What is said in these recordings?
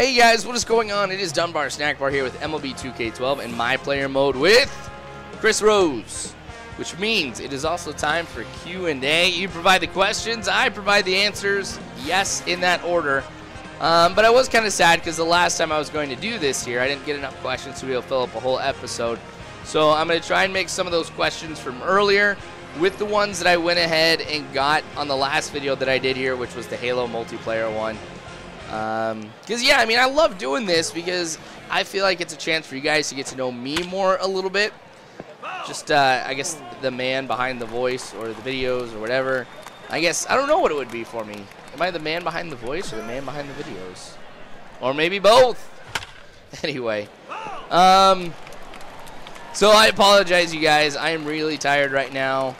Hey guys, what is going on? It is Dunbar Snackbar here with MLB 2K12 and my player mode with Chris Rose, which means it is also time for Q&A. You provide the questions, I provide the answers, yes, in that order. But I was kind of sad because the last time I was going to do this here, I didn't get enough questions to be able to fill up a whole episode. So I'm going to try and make some of those questions from earlier with the ones that I went ahead and got on the last video that I did here, which was the Halo multiplayer one. Because, yeah, I mean, I love doing this because I feel like it's a chance for you guys to get to know me more a little bit. Just, I guess, the man behind the voice or the videos or whatever. I guess, I don't know what it would be for me. Am I the man behind the voice or the man behind the videos? Or maybe both. Anyway. So I apologize, you guys. I am really tired right now.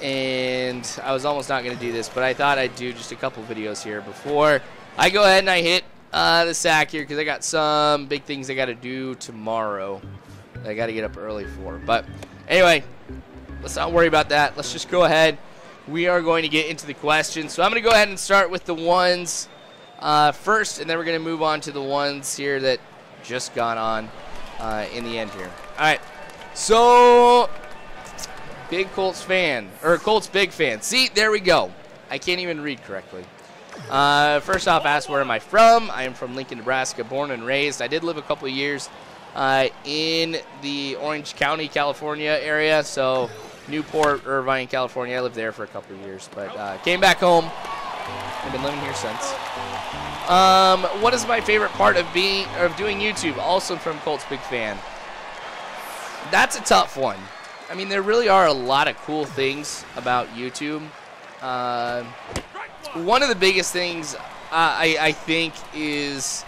And I was almost not going to do this, but I thought I'd do just a couple videos here before I go ahead and I hit the sack here because I got some big things I got to do tomorrow that I got to get up early for. But anyway, let's not worry about that. Let's just go ahead. We are going to get into the questions. So I'm going to go ahead and start with the ones first, and then we're going to move on to the ones here that just got on in the end here. All right, so big Colts fan, or Colts big fan. See, there we go. I can't even read correctly. First off, ask where am I from? I am from Lincoln, Nebraska, born and raised. I did live a couple of years in the Orange County, California area, so Newport, Irvine, California. I lived there for a couple of years, but came back home. I've been living here since. What is my favorite part of doing YouTube? Also from Colts big fan. That's a tough one. I mean, there really are a lot of cool things about YouTube. One of the biggest things I think is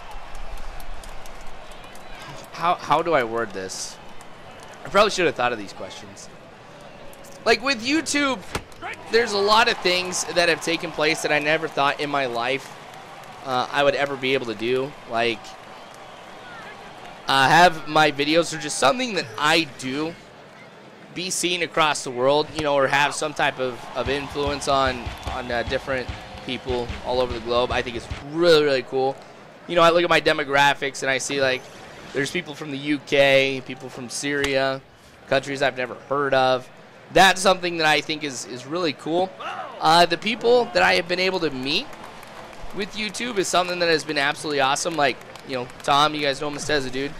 how do I word this? I probably should have thought of these questions. Like with YouTube, there's a lot of things that have taken place that I never thought in my life I would ever be able to do. Like have my videos or just something that I do be seen across the world, you know, or have some type of influence on different people all over the globe. I think it's really, really cool. You know, I look at my demographics and I see, like, there's people from the UK, people from Syria, countries I've never heard of. That's something that I think is really cool. The people that I have been able to meet with YouTube is something that has been absolutely awesome. Like, you know, Tom, you guys know him as a dude.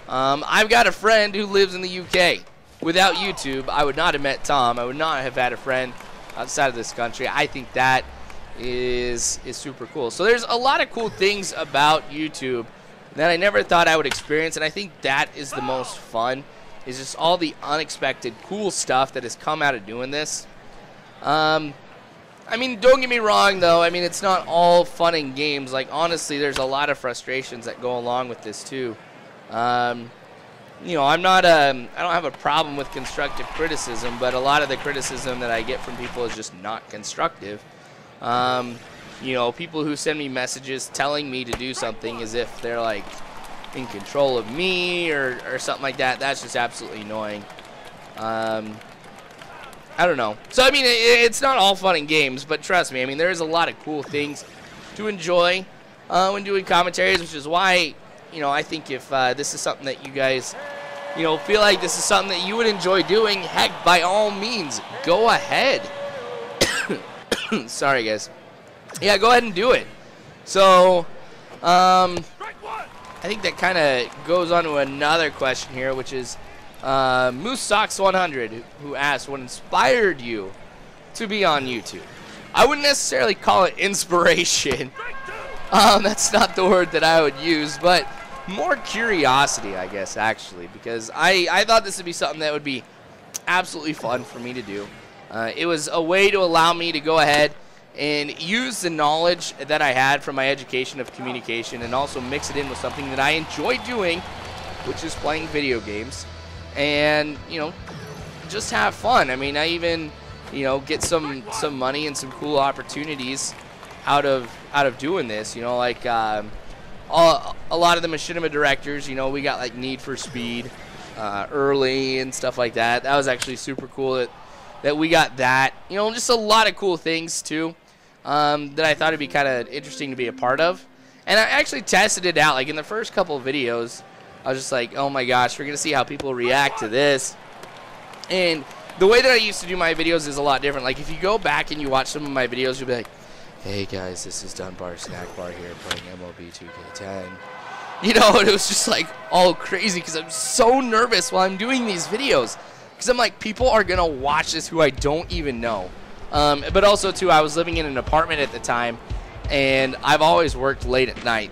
I've got a friend who lives in the UK. Without YouTube, I would not have met Tom. I would not have had a friend outside of this country. I think that is super cool. So there's a lot of cool things about YouTube that I never thought I would experience, and I think that is the most fun, is just all the unexpected cool stuff that has come out of doing this. I mean, don't get me wrong, though. I mean, it's not all fun and games. Like, honestly, there's a lot of frustrations that go along with this, too. You know, I don't have a problem with constructive criticism, but a lot of the criticism that I get from people is just not constructive. You know, people who send me messages telling me to do something as if they're, like, in control of me or something like that, that's just absolutely annoying. I don't know. So, I mean, it's not all fun and games, but trust me, I mean, there is a lot of cool things to enjoy when doing commentaries, which is why, you know, I think if this is something that you guys, you know, feel like this is something that you would enjoy doing, heck, by all means, go ahead. Sorry, guys. Yeah, go ahead and do it. So, I think that kind of goes on to another question here, which is Moose Socks 100, who asked, what inspired you to be on YouTube? I wouldn't necessarily call it inspiration. That's not the word that I would use, but more curiosity, I guess, actually, because I thought this would be something that would be absolutely fun for me to do. It was a way to allow me to go ahead and use the knowledge that I had from my education of communication and also mix it in with something that I enjoy doing, which is playing video games, and, you know, just have fun. I mean, I even, you know, get some money and some cool opportunities out of doing this, you know, like a lot of the machinima directors, you know, we got like Need for Speed early and stuff like that. That was actually super cool that we got that, you know, just a lot of cool things too that I thought it'd be kind of interesting to be a part of. And I actually tested it out. Like in the first couple of videos, I was just like, oh my gosh, we're going to see how people react to this. And the way that I used to do my videos is a lot different. Like if you go back and you watch some of my videos, you'll be like, hey guys, this is Dunbar Snackbar here playing MLB 2K12. You know, and it was just like all crazy because I'm so nervous while I'm doing these videos. Because I'm like, people are going to watch this who I don't even know. But also, too, I was living in an apartment at the time, and I've always worked late at night.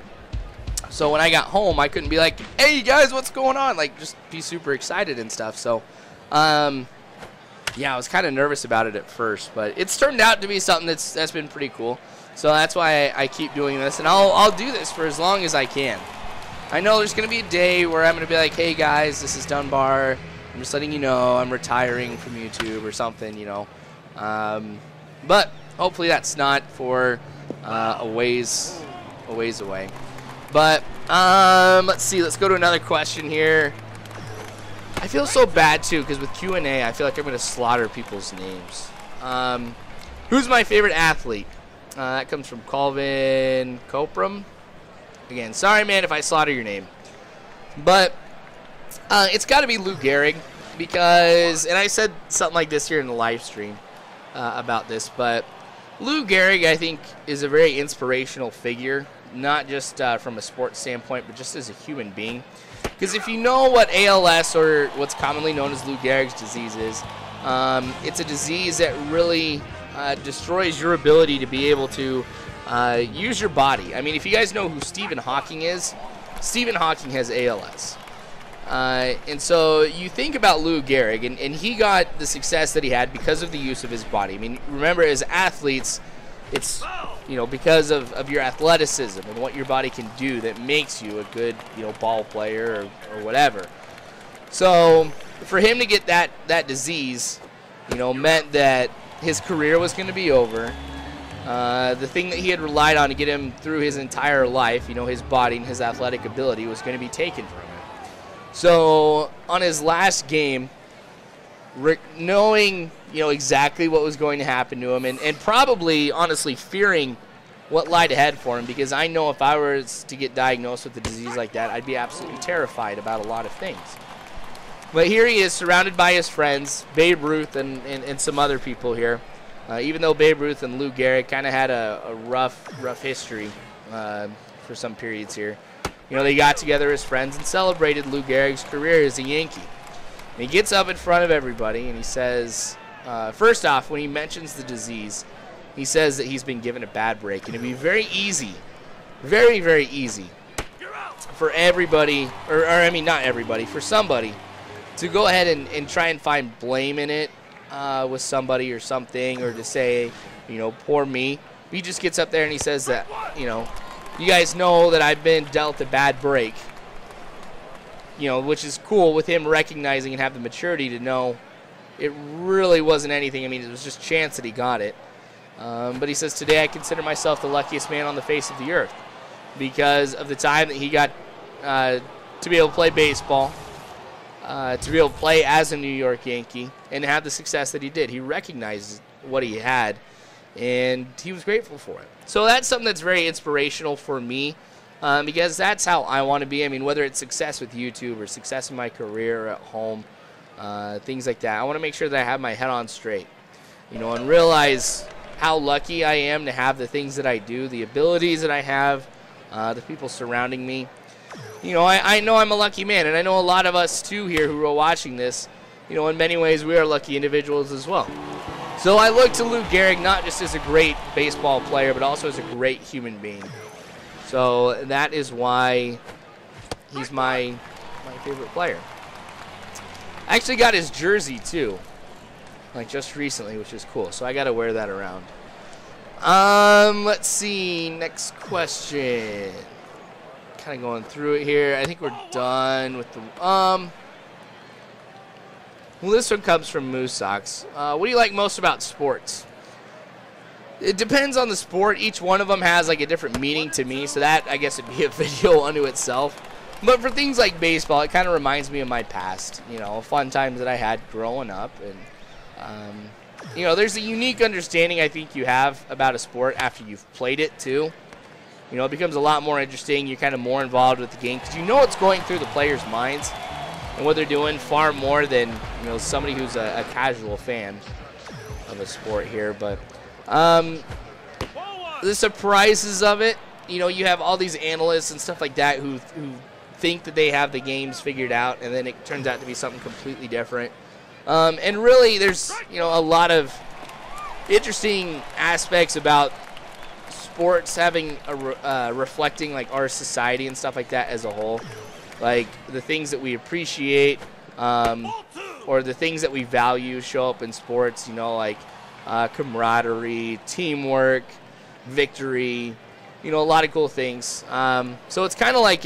So when I got home, I couldn't be like, hey, guys, what's going on? Like, just be super excited and stuff. So, yeah, I was kind of nervous about it at first. But it's turned out to be something that's been pretty cool. So that's why I keep doing this. And I'll do this for as long as I can. I know there's going to be a day where I'm going to be like, hey, guys, this is Dunbar. I'm just letting you know I'm retiring from YouTube or something, you know. But hopefully that's not for a ways away. But let's see. Let's go to another question here. I feel so bad, too, because with Q&A, I feel like I'm going to slaughter people's names. Who's my favorite athlete? That comes from Colvin Copram. Again, sorry, man, if I slaughter your name. But it's got to be Lou Gehrig because, and I said something like this here in the live stream about this, but Lou Gehrig, I think, is a very inspirational figure, not just from a sports standpoint, but just as a human being. Because if you know what ALS, or what's commonly known as Lou Gehrig's disease is, it's a disease that really destroys your ability to be able to use your body. I mean, if you guys know who Stephen Hawking is, Stephen Hawking has ALS. And so you think about Lou Gehrig, and he got the success that he had because of the use of his body. I mean, remember, as athletes, it's, you know, because of your athleticism and what your body can do that makes you a good, you know, ball player or whatever. So for him to get that disease, you know, meant that his career was going to be over. The thing that he had relied on to get him through his entire life, you know, his body and his athletic ability, was going to be taken from him. So on his last game, knowing, you know, exactly what was going to happen to him, and probably, honestly, fearing what lied ahead for him, because I know if I was to get diagnosed with a disease like that, I'd be absolutely terrified about a lot of things. But here he is, surrounded by his friends, Babe Ruth and some other people here. Even though Babe Ruth and Lou Gehrig kind of had a rough history for some periods here. You know, they got together as friends and celebrated Lou Gehrig's career as a Yankee. And he gets up in front of everybody and he says, first off, when he mentions the disease, he says that he's been given a bad break. And it'd be very easy, very, very easy for everybody, or I mean not everybody, for somebody to go ahead and try and find blame in it with somebody or something, or to say, you know, poor me. He just gets up there and he says that, you know, you guys know that I've been dealt a bad break, you know, which is cool with him recognizing and have the maturity to know it really wasn't anything. I mean, it was just chance that he got it. But he says, today I consider myself the luckiest man on the face of the earth because of the time that he got to be able to play baseball, to be able to play as a New York Yankee, and have the success that he did. He recognized what he had, and he was grateful for it. So that's something that's very inspirational for me, because that's how I want to be. I mean, whether it's success with YouTube or success in my career or at home, things like that, I want to make sure that I have my head on straight, you know, and realize how lucky I am to have the things that I do, the abilities that I have, the people surrounding me. You know, I know I'm a lucky man, and I know a lot of us, too, here who are watching this, you know, in many ways we are lucky individuals as well. So I look to Lou Gehrig not just as a great baseball player, but also as a great human being. So that is why he's my favorite player. I actually got his jersey, too, like just recently, which is cool. So I got to wear that around. Let's see. Next question. Kind of going through it here. I think we're done with the well, this one comes from Moose Sox. What do you like most about sports? It depends on the sport. Each one of them has like a different meaning to me, so that I guess would be a video unto itself. But for things like baseball, it kind of reminds me of my past, you know, fun times that I had growing up. And you know, there's a unique understanding I think you have about a sport after you've played it too. You know, it becomes a lot more interesting. You're kind of more involved with the game because you know what's going through the players' minds and what they're doing far more than, you know, somebody who's a casual fan of a sport here. But the surprises of it, you know, you have all these analysts and stuff like that who think that they have the games figured out, and then it turns out to be something completely different. And really, there's, you know, a lot of interesting aspects about sports having reflecting like our society and stuff like that as a whole, like the things that we appreciate or the things that we value show up in sports. You know, like camaraderie, teamwork, victory. You know, a lot of cool things. So it's kind of like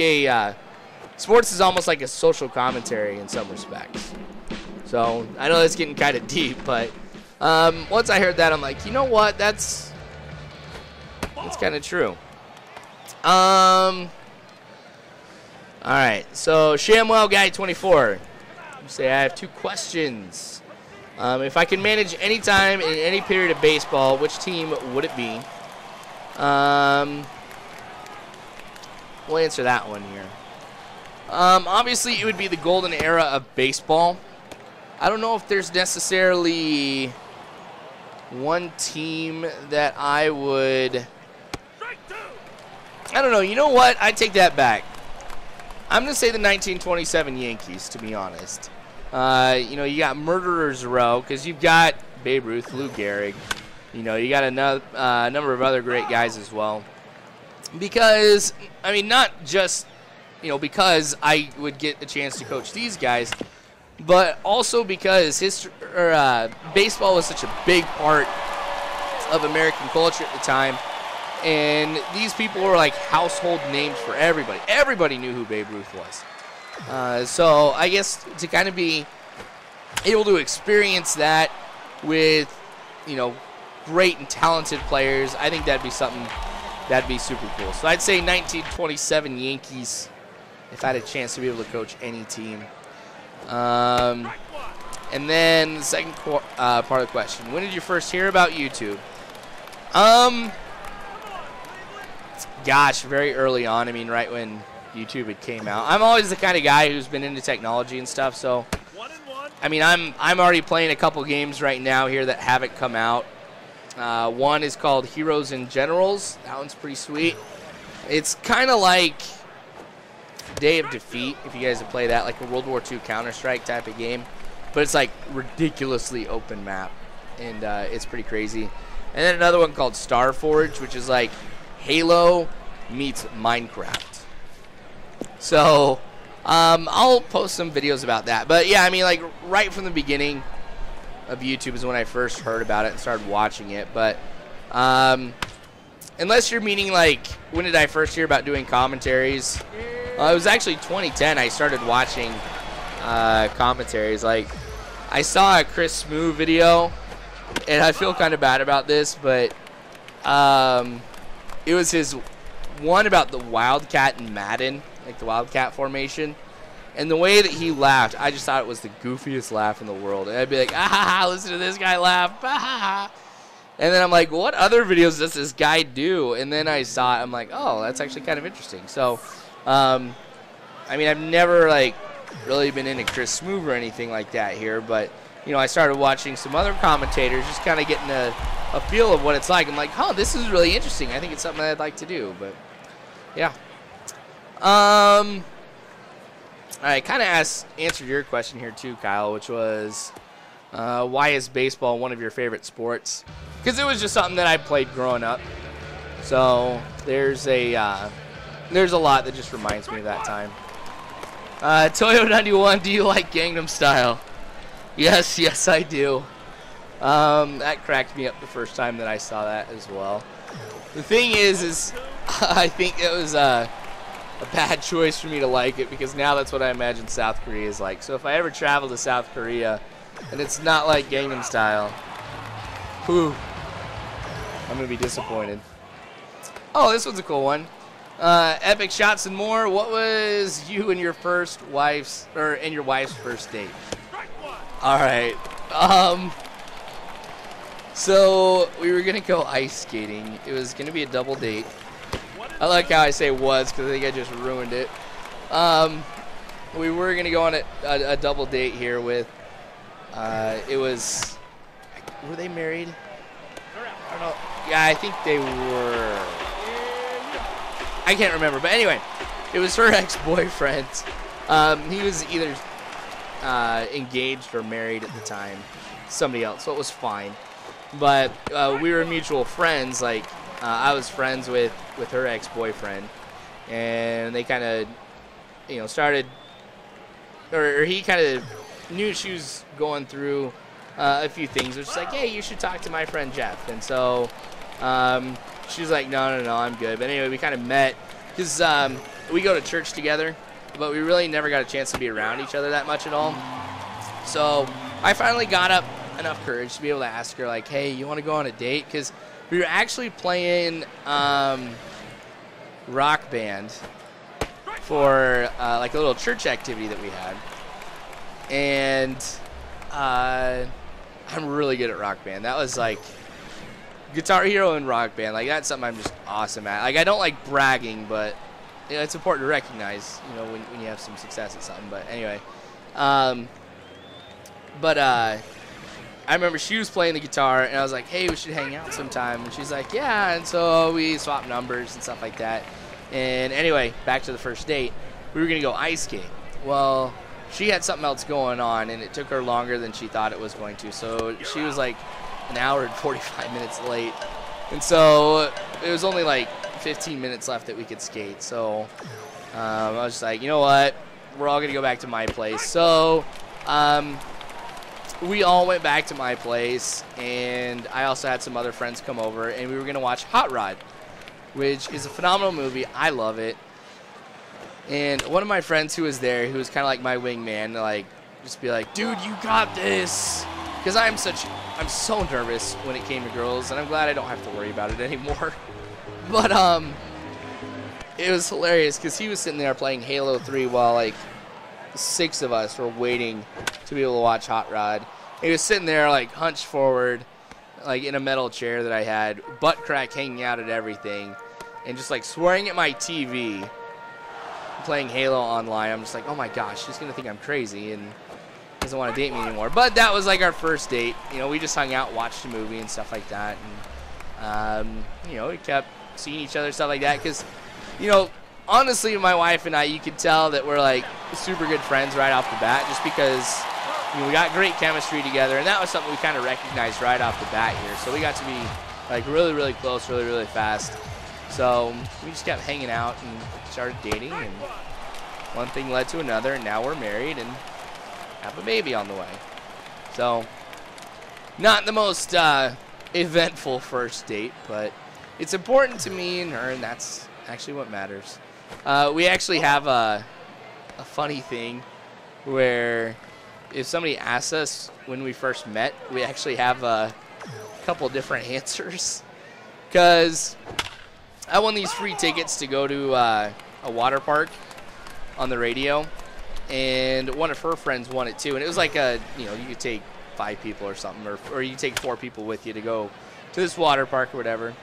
sports is almost like a social commentary in some respects. So I know that's getting kind of deep, but once I heard that, I'm like, you know what? That's kind of true. All right. So Shamwell Guy 24. You say I have 2 questions. If I can manage any time in any period of baseball, which team would it be? We'll answer that one here. Obviously, it would be the golden era of baseball. I don't know if there's necessarily one team that I would... I don't know. You know what? I take that back. I'm going to say the 1927 Yankees, to be honest. You know, you got Murderers Row because you've got Babe Ruth, Lou Gehrig. You know, you got a number of other great guys as well. Because, I mean, not just, you know, because I would get the chance to coach these guys, but also because baseball was such a big part of American culture at the time. And these people were like household names for everybody. Everybody knew who Babe Ruth was. So I guess to kind of be able to experience that with, you know, great and talented players, I think that'd be something that'd be super cool. So I'd say 1927 Yankees if I had a chance to be able to coach any team. And then the second part of the question, when did you first hear about YouTube? Gosh, very early on. I mean, right when YouTube had came out. I'm always the kind of guy who's been into technology and stuff, so I mean, I'm already playing a couple games right now here that haven't come out. One is called Heroes and Generals. That one's pretty sweet. It's kind of like Day of Defeat, if you guys have played that, like a World War II Counter-Strike type of game. But it's like ridiculously open map, and it's pretty crazy. And then another one called Starforge, which is like Halo meets Minecraft. So I'll post some videos about that. But yeah, I mean, like right from the beginning of YouTube is when I first heard about it and started watching it. But unless you're meaning like when did I first hear about doing commentaries, it was actually 2010 I started watching commentaries. Like I saw a Chris Smoo video, and I feel kind of bad about this, but it was his one about the Wildcat in Madden, like the Wildcat formation. And the way that he laughed, I just thought it was the goofiest laugh in the world. And I'd be like, ah ha ha, listen to this guy laugh, ah ha ha. And then I'm like, what other videos does this guy do? And then I saw it, I'm like, oh, that's actually kind of interesting. So, I mean, I've never like really been into Chris Smoo or anything like that here, but you know, I started watching some other commentators, just kind of getting a feel of what it's like. I'm like, oh, this is really interesting. I think it's something I'd like to do, but yeah. I kind of answered your question here too, Kyle, which was why is baseball one of your favorite sports? Because it was just something that I played growing up. So there's a lot that just reminds me of that time. Toyo91, do you like Gangnam Style? Yes, yes, I do. That cracked me up the first time that I saw that as well. The thing is I think it was a bad choice for me to like it, because now that's what I imagine South Korea is like. So if I ever travel to South Korea and it's not like Gangnam Style, whew, I'm going to be disappointed. Oh, this one's a cool one. Epic Shots and More. What was you and your wife's first date? All right. So we were going to go ice skating. It was going to be a double date. I like how I say was because I think I just ruined it. We were going to go on a double date here with, it was, were they married? I don't know. Yeah, I think they were. I can't remember. But anyway, it was her ex-boyfriend. He was either engaged or married at the time. Somebody else, so it was fine. But we were mutual friends. Like, I was friends with her ex-boyfriend. And they kind of, you know, started, or he kind of knew she was going through a few things. It was just like, hey, you should talk to my friend Jeff. And so she was like, no, I'm good. But anyway, we kind of met because we go to church together, but we really never got a chance to be around each other that much at all. So I finally got up enough courage to be able to ask her, like, hey, you want to go on a date? Because we were actually playing rock band for like a little church activity that we had. And I'm really good at rock band. That was like Guitar Hero and rock band. Like, that's something I'm just awesome at. Like, I don't like bragging, but you know, it's important to recognize, you know, when you have some success at something. But anyway, I remember she was playing the guitar, and I was like, hey, we should hang out sometime. And she's like, yeah. And so we swapped numbers and stuff like that. And anyway, back to the first date. We were going to go ice skating. Well, she had something else going on, and it took her longer than she thought it was going to. So she was like an hour and 45 minutes late. And so it was only like 15 minutes left that we could skate. So I was just like, you know what? We're all going to go back to my place. So we all went back to my place, and I also had some other friends come over, and we were going to watch Hot Rod, which is a phenomenal movie. I love it. And one of my friends who was there, who was kind of like my wingman, like, just be like, dude, you got this. Because I'm so nervous when it came to girls, and I'm glad I don't have to worry about it anymore. But it was hilarious because he was sitting there playing Halo 3 while like 6 of us were waiting to be able to watch Hot Rod. He was sitting there like hunched forward, like in a metal chair that I had, butt crack hanging out at everything, and just like swearing at my TV, playing Halo online. I'm just like, oh my gosh, she's gonna think I'm crazy and doesn't want to date me anymore. But that was like our first date. You know, we just hung out, watched a movie and stuff like that, and you know, we kept seeing each other, stuff like that, because, you know, honestly, my wife and I, you could tell that we're like super good friends right off the bat, just because, you know, we got great chemistry together, and that was something we kind of recognized right off the bat here. So we got to be like really, really close, really, really fast. So we just kept hanging out and started dating, and one thing led to another, and now we're married and have a baby on the way. So not the most eventful first date, but it's important to me and her, and that's actually what matters. We actually have a funny thing where if somebody asks us when we first met, we actually have a couple different answers. Because I won these free tickets to go to a water park on the radio, and one of her friends won it too. And it was like you know, you could take 5 people or something, or you could take 4 people with you to go to this water park or whatever.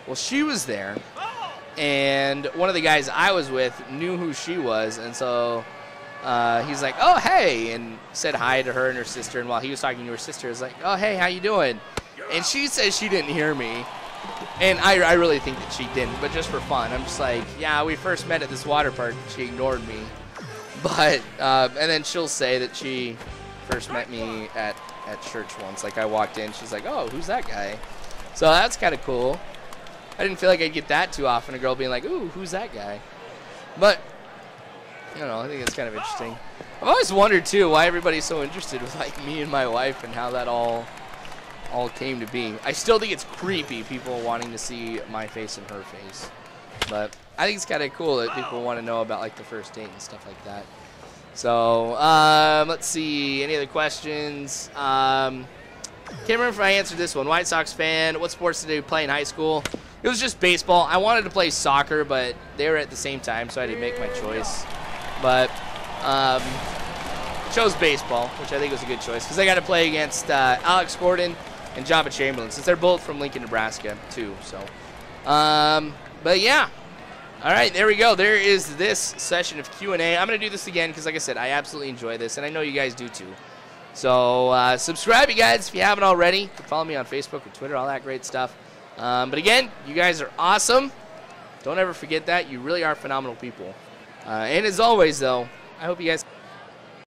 Well, she was there, and one of the guys I was with knew who she was, and so he's like, oh, hey, and said hi to her and her sister. And while he was talking to her sister, he was like, oh, hey, how you doing? And she says she didn't hear me, and I really think that she didn't, but just for fun. I'm just like, yeah, we first met at this water park. She ignored me. But, and then she'll say that she first met me at church once. Like, I walked in, she's like, oh, who's that guy? So that's kind of cool. I didn't feel like I'd get that too often, a girl being like, ooh, who's that guy? But, you know, I think it's kind of interesting. I've always wondered, too, why everybody's so interested with, like, me and my wife and how that all came to be. I still think it's creepy, people wanting to see my face and her face. But I think it's kind of cool that people want to know about, like, the first date and stuff like that. So, let's see. Any other questions? Can't remember if I answered this one. White Sox fan. What sports did they play in high school? It was just baseball. I wanted to play soccer, but they were at the same time, so I didn't make my choice. But chose baseball, which I think was a good choice, because I got to play against Alex Gordon and Jabba Chamberlain, since they're both from Lincoln, Nebraska, too. So, but yeah, All right, there we go. There is this session of Q&A. I'm going to do this again because, like I said, I absolutely enjoy this, and I know you guys do too. So subscribe, you guys, if you haven't already. You can follow me on Facebook or Twitter, all that great stuff. But again, you guys are awesome. Don't ever forget that. You really are phenomenal people. And as always, though, I hope you guys